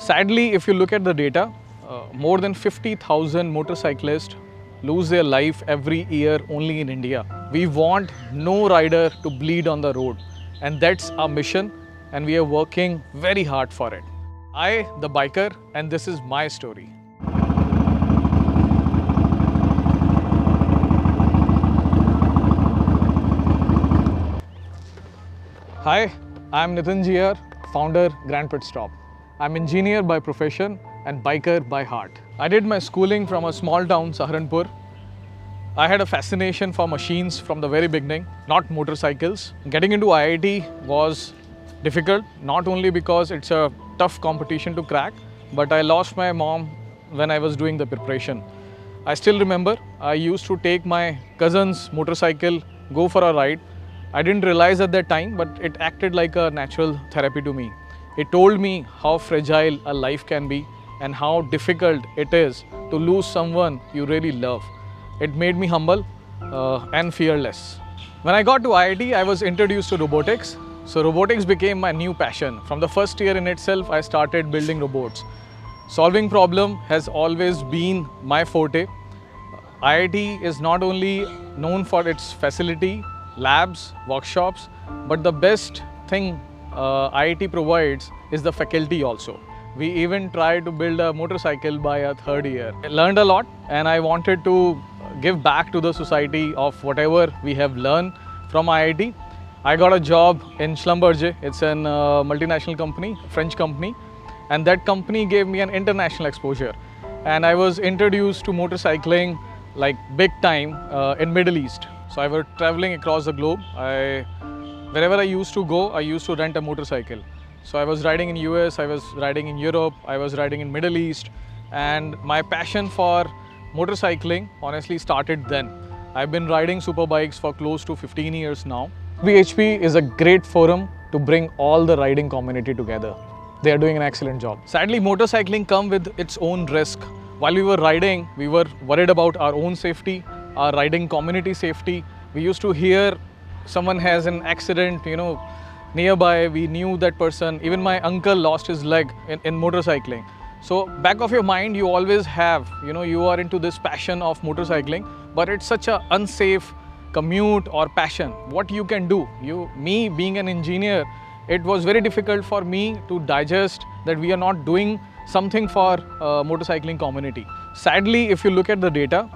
Sadly, if you look at the data, more than 50,000 motorcyclists lose their life every year only in India. We want no rider to bleed on the road, and that's our mission, and we are working very hard for it. I, the biker, and this is my story. Hi, I'm Nitin G.R, founder Grand Pitstop. I'm engineer by profession and biker by heart. I did my schooling from a small town, Saharanpur. I had a fascination for machines from the very beginning, not motorcycles. Getting into IIT was difficult, not only because it's a tough competition to crack, but I lost my mom when I was doing the preparation. I still remember I used to take my cousin's motorcycle, go for a ride. I didn't realize at that time, but it acted like a natural therapy to me. It told me how fragile a life can be and how difficult it is to lose someone you really love. It made me humble and fearless. When I got to IIT, I was introduced to robotics. So robotics became my new passion. From the first year in itself, I started building robots. Solving problem has always been my forte. IIT is not only known for its facility, labs, workshops, but the best thing IIT provides is the faculty also. We even tried to build a motorcycle by a third year. I learned a lot and I wanted to give back to the society of whatever we have learned from IIT. I got a job in Schlumberger. It's a multinational company, French company, and that company gave me an international exposure. And I was introduced to motorcycling like big time in Middle East. So I was traveling across the globe. Wherever I used to go, I used to rent a motorcycle. So I was riding in US, I was riding in Europe, I was riding in Middle East, and my passion for motorcycling honestly started then. I've been riding superbikes for close to 15 years now. xBhp is a great forum to bring all the riding community together. They are doing an excellent job. Sadly, motorcycling comes with its own risk. While we were riding, we were worried about our own safety, our riding community safety. We used to hear someone has an accident, nearby. We knew that person. Even my uncle lost his leg in motorcycling. So back of your mind, you always have, you are into this passion of motorcycling, but it's such an unsafe commute or passion. What you can do, me being an engineer, it was very difficult for me to digest that we are not doing something for motorcycling community. Sadly, if you look at the data,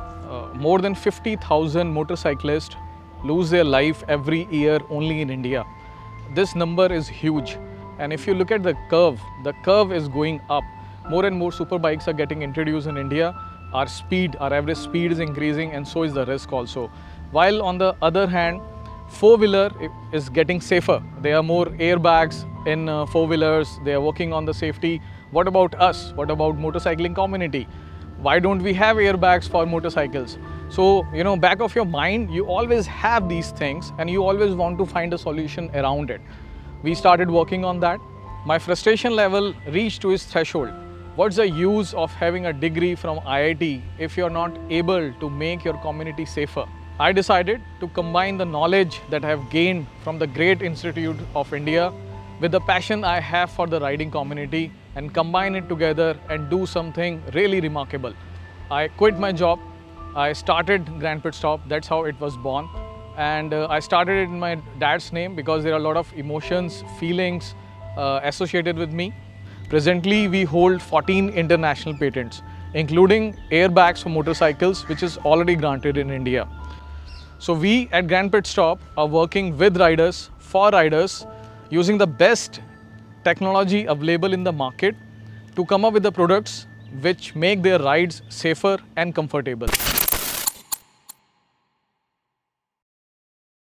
more than 50,000 motorcyclists lose their life every year only in India. This number is huge. And if you look at the curve is going up. More and more super bikes are getting introduced in India. Our average speed is increasing, and so is the risk also. While on the other hand, four-wheeler is getting safer. There are more airbags in four-wheelers. They are working on the safety. What about us? What about motorcycling community? Why don't we have airbags for motorcycles? So, back of your mind, you always have these things and you always want to find a solution around it. We started working on that. My frustration level reached to its threshold. What's the use of having a degree from IIT if you're not able to make your community safer? I decided to combine the knowledge that I have gained from the great Institute of India with the passion I have for the riding community and combine it together and do something really remarkable. I quit my job. I started Grand Pitstop. That's how it was born. And I started it in my dad's name because there are a lot of emotions, feelings associated with me. Presently, we hold 14 international patents, including airbags for motorcycles, which is already granted in India. So we at Grand Pitstop are working with riders, for riders, using the best technology available in the market to come up with the products which make their rides safer and comfortable.